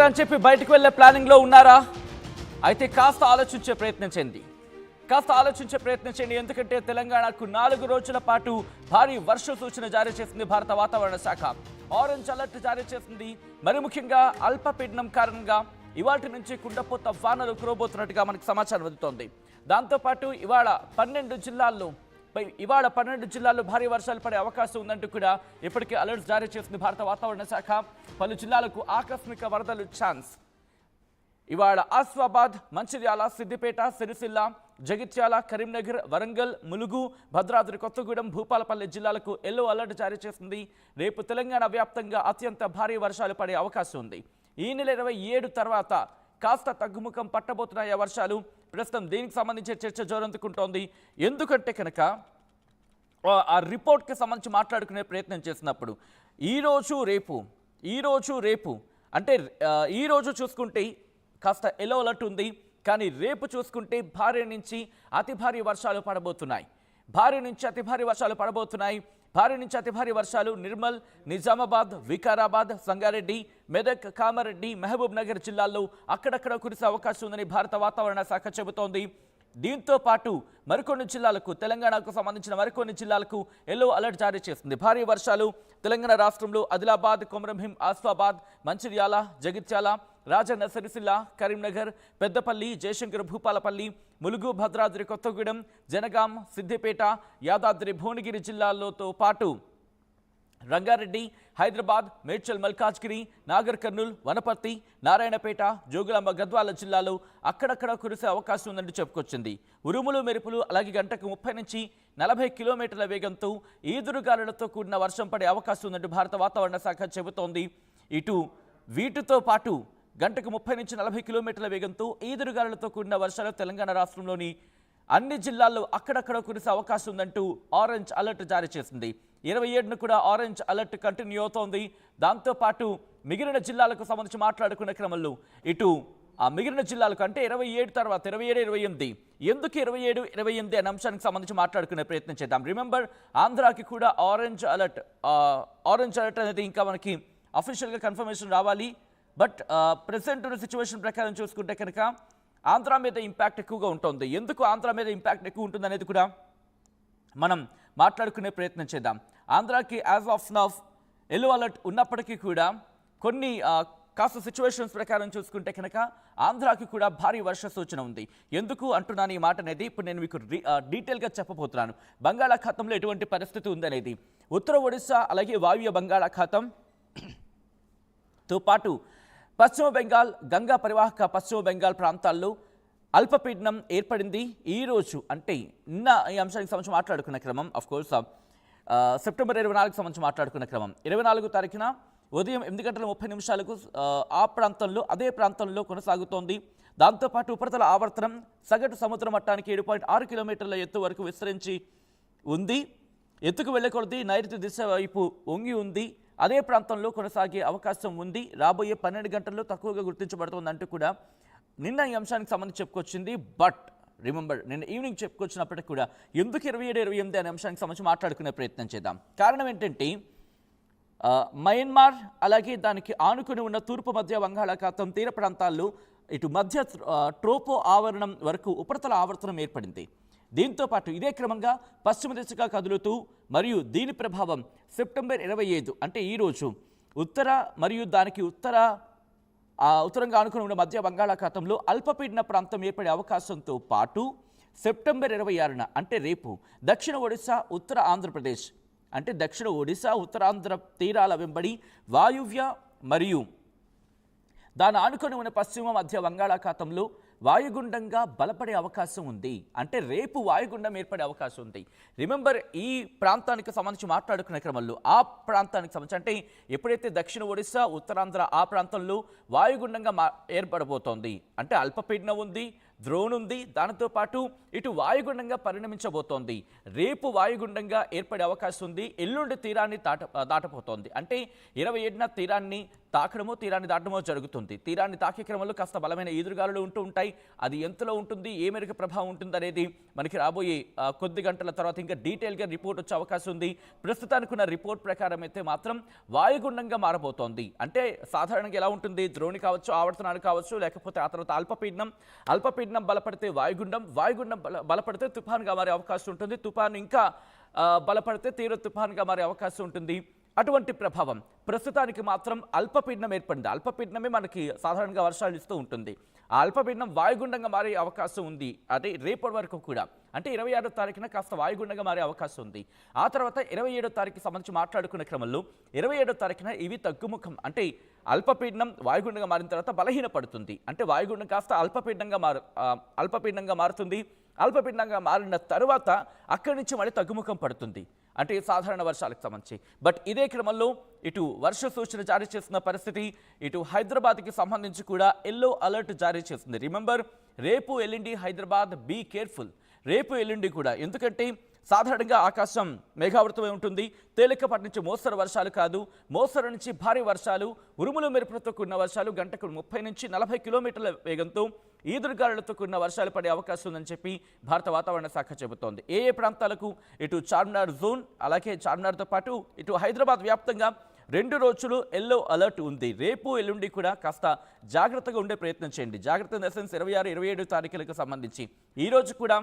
అని చెప్పి బయటకు వెళ్ళే ప్లానింగ్ లో ఉన్నారా? అయితే కాస్త ఆలోచించే ప్రయత్నం చేయండి. ఎందుకంటే తెలంగాణకు 4 రోజుల పాటు భారీ వర్ష సూచన జారీ చేసింది భారత వాతావరణ శాఖ. ఆరెంజ్ అలర్ట్ జారీ చేసింది. మరి ముఖ్యంగా అల్పపీడనం కారణంగా ఇవాటి నుంచి కుండపోత వానలు కురవబోతున్నట్టుగా మనకు సమాచారం అందుతోంది. దాంతోపాటు ఇవాళ 12 జిల్లాల్లో భారీ వర్షాలు పడే అవకాశం ఉందంటూ కూడా ఇప్పటికే అలర్ట్స్ జారీ చేసింది భారత వాతావరణ శాఖ. పలు జిల్లాలకు ఆకస్మిక వరదలు ఛాన్స్. ఇవాళ ఆసిఫాబాద్, మంచిర్యాల, సిద్దిపేట, సిరిసిల్ల, జగిత్యాల, కరీంనగర్, వరంగల్, ములుగు, భద్రాద్రి కొత్తగూడెం, భూపాలపల్లి జిల్లాలకు ఎల్లో అలర్ట్ జారీ చేసింది. రేపు తెలంగాణ వ్యాప్తంగా అత్యంత భారీ వర్షాలు పడే అవకాశం ఉంది. ఈ నెల 27 తర్వాత కాస్త తగ్గుముఖం పట్టబోతున్నాయి వర్షాలు. ప్రస్తుతం దీనికి సంబంధించి చర్చ జోరందుకుంటోంది. ఎందుకంటే కనుక ఆ రిపోర్ట్కి సంబంధించి మాట్లాడుకునే ప్రయత్నం చేసినప్పుడు ఈరోజు రేపు అంటే ఈరోజు చూసుకుంటే కాస్త ఎల్లో అలర్ట్ ఉంది. కానీ రేపు చూసుకుంటే భారీ నుంచి అతి భారీ వర్షాలు పడబోతున్నాయి. భారీ నుంచి అతి భారీ వర్షాలు నిర్మల్, నిజామాబాద్, వికారాబాద్, సంగారెడ్డి, మెదక్, కామారెడ్డి, మహబూబ్ నగర్ జిల్లాల్లో అక్కడక్కడ కురిసే అవకాశం ఉందని భారత వాతావరణ శాఖ చెబుతోంది. దీంతో పాటు మరికొన్ని జిల్లాలకు, తెలంగాణకు సంబంధించిన మరికొన్ని జిల్లాలకు ఎల్లో అలర్ట్ జారీ చేస్తుంది. భారీ వర్షాలు తెలంగాణ రాష్ట్రంలో ఆదిలాబాద్, కొమరంభీం, ఆసిఫాబాద్, మంచిర్యాల, జగిత్యాల, రాజన్న సిరిసిల్ల, కరీంనగర్, పెద్దపల్లి, జయశంకర్, భూపాలపల్లి, ములుగు, భద్రాద్రి కొత్తగూడెం, జనగాం, సిద్దిపేట, యాదాద్రి భువనగిరి జిల్లాలతో పాటు రంగారెడ్డి, హైదరాబాద్, మేడ్చల్, మల్కాజ్గిరి, నాగర్ కర్నూల్, వనపర్తి, నారాయణపేట, జోగులాంబ, గద్వాల జిల్లాలో అక్కడక్కడ కురిసే అవకాశం ఉందని చెప్పుకొచ్చింది. ఉరుములు, మెరుపులు, అలాగే గంటకు 30 నుంచి 40 కిలోమీటర్ల వేగంతో ఈదురుగాలులతో కూడిన వర్షం పడే అవకాశం ఉందంటూ భారత వాతావరణ శాఖ చెబుతోంది. వీటితో పాటు గంటకు 30 నుంచి 40 కిలోమీటర్ల వేగంతో ఈదురుగాలులతో కూడిన వర్షాలు తెలంగాణ రాష్ట్రంలోని అన్ని జిల్లాల్లో అక్కడక్కడ కురిసే అవకాశం ఉందంటూ ఆరెంజ్ అలర్ట్ జారీ చేసింది. 27ను కూడా ఆరెంజ్ అలర్ట్ కంటిన్యూ అవుతోంది. దాంతోపాటు మిగిలిన జిల్లాలకు సంబంధించి మాట్లాడుకున్న క్రమంలో ఆ మిగిలిన జిల్లాలకు అంటే 27 తర్వాత 27, 28 ఎందుకు 27, 28 అనే అంశానికి సంబంధించి మాట్లాడుకునే ప్రయత్నం చేద్దాం. రిమెంబర్, ఆంధ్రాకి కూడా ఆరెంజ్ అలర్ట్ అనేది ఇంకా మనకి అఫీషియల్గా కన్ఫర్మేషన్ రావాలి. బట్ ప్రెసెంట్ ఉన్న సిచ్యువేషన్ ప్రకారం చూసుకుంటే కనుక ఆంధ్ర మీద ఇంపాక్ట్ ఎక్కువగా ఉంటుంది. ఎందుకు ఆంధ్ర మీద ఇంపాక్ట్ ఎక్కువ ఉంటుంది అనేది కూడా మనం మాట్లాడుకునే ప్రయత్నం చేద్దాం. ఆంధ్రాకి as of now yellow alert ఉన్నప్పటికీ కూడా కొన్ని కాస్త సిచ్యువేషన్స్ ప్రకారం చూసుకుంటే కనుక ఆంధ్రాకి కూడా భారీ వర్ష సూచన ఉంది. ఎందుకు అంటున్నాను ఈ మాట అనేది ఇప్పుడు నేను మీకు డీటెయిల్గా చెప్పబోతున్నాను. బంగాళాఖాతంలో ఎటువంటి పరిస్థితి ఉందనేది, ఉత్తర ఒడిశా అలాగే వాయువ్య బంగాళాఖాతంతో పాటు పశ్చిమ బెంగాల్, గంగా పరివాహక పశ్చిమ బెంగాల్ ప్రాంతాల్లో అల్పపీడనం ఏర్పడింది. ఈరోజు అంటే నిన్న ఈ అంశానికి సంబంధించి మాట్లాడుకున్న క్రమం, అఫ్కోర్స్ సెప్టెంబర్ 24కి సంబంధించి మాట్లాడుకున్న క్రమం 24 తారీఖున ఉదయం 8:30 అదే ప్రాంతంలో కొనసాగుతోంది. దాంతోపాటు ఉపరితల ఆవర్తనం సగటు సముద్ర మట్టానికి 7.6 కిలోమీటర్ల ఎత్తు వరకు విస్తరించి ఉంది. ఎత్తుకు వెళ్లే కొలది నైరుతి దిశ వైపు వంగి ఉంది. అదే ప్రాంతంలో కొనసాగే అవకాశం ఉంది. రాబోయే 12 గంటల్లో తక్కువగా గుర్తించబడుతుందంటూ కూడా నిన్న ఈ అంశానికి సంబంధించి చెప్పుకొచ్చింది. బట్ రిమెంబర్, నిన్న ఈవినింగ్ చెప్పుకొచ్చినప్పటికీ కూడా ఎందుకు 27, 28 అనే అంశానికి సంబంధించి మాట్లాడుకునే ప్రయత్నం చేద్దాం. కారణం ఏంటంటే మయన్మార్ అలాగే దానికి ఆనుకుని ఉన్న తూర్పు మధ్య బంగాళాఖాతం తీర ప్రాంతాల్లో ఇటు మధ్య ట్రోపో ఆవరణం వరకు ఉపరితల ఆవర్తనం ఏర్పడింది. దీంతో పాటు ఇదే క్రమంగా పశ్చిమ దిశగా కదులుతూ మరియు దీని ప్రభావం సెప్టెంబర్ 25 అంటే ఈరోజు ఉత్తర మరియు దానికి ఉత్తరంగా ఆనుకుని ఉన్న మధ్య బంగాళాఖాతంలో అల్పపీడన ప్రాంతం ఏర్పడే అవకాశంతో పాటు సెప్టెంబర్ 26న అంటే రేపు దక్షిణ ఒడిశా, ఉత్తర ఆంధ్రప్రదేశ్ అంటే దక్షిణ ఒడిశా, ఉత్తరాంధ్ర తీరాల వెంబడి వాయువ్య మరియు దాని ఆనుకొని ఉన్న పశ్చిమ మధ్య బంగాళాఖాతంలో వాయుగుండంగా బలపడే అవకాశం ఉంది. అంటే రేపు వాయుగుండం ఏర్పడే అవకాశం ఉంది. రిమెంబర్, ఈ ప్రాంతానికి సంబంధించి మాట్లాడుకునే క్రమంలో ఆ ప్రాంతానికి సంబంధించి అంటే ఎప్పుడైతే దక్షిణ ఒడిశా, ఉత్తరాంధ్ర ఆ ప్రాంతంలో వాయుగుండంగా ఏర్పడబోతోంది అంటే అల్పపీడనం ఉంది, ద్రోణ్ ఉంది, దానితో పాటు ఇటు వాయుగుండంగా పరిణమించబోతోంది. రేపు వాయుగుండంగా ఏర్పడే అవకాశం ఉంది. ఎల్లుండి తీరాన్ని దాటబోతోంది. అంటే 27న తీరాన్ని తాకడమో తీరాన్ని దాటడమో జరుగుతుంది. తీరాన్ని తాకే క్రమంలో కాస్త బలమైన ఈదురుగాలులు ఉంటూ ఉంటాయి. అది ఎంతలో ఉంటుంది, ఏ మేరకు ప్రభావం ఉంటుంది అనేది మనకి రాబోయే కొద్ది గంటల తర్వాత ఇంకా డీటెయిల్గా రిపోర్ట్ వచ్చే అవకాశం ఉంది. ప్రస్తుతానికి ఉన్న రిపోర్ట్ ప్రకారం అయితే మాత్రం వాయుగుండంగా మారబోతోంది. అంటే సాధారణంగా ఎలా ఉంటుంది, ద్రోణి కావచ్చు, ఆవర్తనాలు కావచ్చు, లేకపోతే ఆ తర్వాత అల్పపీడనం బలపడితే వాయుగుండం బలపడితే తుఫాన్గా మారే అవకాశం ఉంటుంది. తుఫాన్ ఇంకా బలపడితే తీవ్ర తుఫాన్గా మారే అవకాశం ఉంటుంది. అటువంటి ప్రభావం ప్రస్తుతానికి మాత్రం అల్పపీడనం ఏర్పడింది. అల్పపీడనమే మనకి సాధారణంగా వర్షాలు ఇస్తూ ఉంటుంది. ఆ అల్పపీడనం వాయుగుండంగా మారే అవకాశం ఉంది. అదే రేపటి వరకు కూడా, అంటే 26వ తారీఖున కాస్త వాయుగుండంగా మారే అవకాశం ఉంది. ఆ తర్వాత 27వ తారీఖుకి సంబంధించి మాట్లాడుకునే క్రమంలో 27వ తారీఖున ఇవి తగ్గుముఖం, అంటే అల్పపీడనం వాయుగుండంగా మారిన తర్వాత బలహీనపడుతుంది. అంటే వాయుగుండం కాస్త అల్పపీడనంగా మారుతుంది. అల్పపీడనంగా మారిన తరువాత అక్కడి నుంచి మళ్ళీ తగ్గుముఖం పడుతుంది, అంటే సాధారణ వర్షాలకు సంబంధించి. బట్ ఇదే క్రమంలో ఇటు వర్ష సూచన జారీ చేస్తున్న పరిస్థితి, ఇటు హైదరాబాద్కి సంబంధించి కూడా ఎల్లో అలర్ట్ జారీ చేస్తుంది. రిమెంబర్, రేపు ఎల్లుండి హైదరాబాద్ బీ కేర్ఫుల్. రేపు ఎల్లుండి కూడా, ఎందుకంటే సాధారణంగా ఆకాశం మేఘావృతమై ఉంటుంది. తేలికపాటి నుంచి మోస్తరు వర్షాలు కాదు, మోస్తరు నుంచి భారీ వర్షాలు, ఉరుములు మెరుపులతో కూడిన వర్షాలు, గంటకు 30 నుంచి 40 కిలోమీటర్ల వేగంతో ఈదురుగాలులతో కూడిన వర్షాలు పడే అవకాశం ఉందని చెప్పి భారత వాతావరణ శాఖ చెబుతోంది. ఏ ప్రాంతాలకు, ఇటు చార్మినార్ జోన్, అలాగే చార్మినార్తో పాటు ఇటు హైదరాబాద్ వ్యాప్తంగా 2 రోజులు ఎల్లో అలర్ట్ ఉంది. రేపు ఎల్లుండి కూడా కాస్త జాగ్రత్తగా ఉండే ప్రయత్నం చేయండి. జాగ్రత్త ఇన్ ద సెన్స్ 26, 27 తారీఖులకు సంబంధించి ఈ రోజు కూడా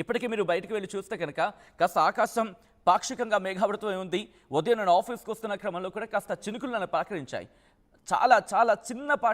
ఇప్పటికీ మీరు బయటకు వెళ్ళి చూస్తే కనుక కాస్త ఆకాశం పాక్షికంగా మేఘావృతమై ఉంది. ఉదయం నేను ఆఫీస్కి వస్తున్న క్రమంలో కూడా కాస్త చినుకులు నన్ను పలకరించాయి. చాలా చిన్నపాటి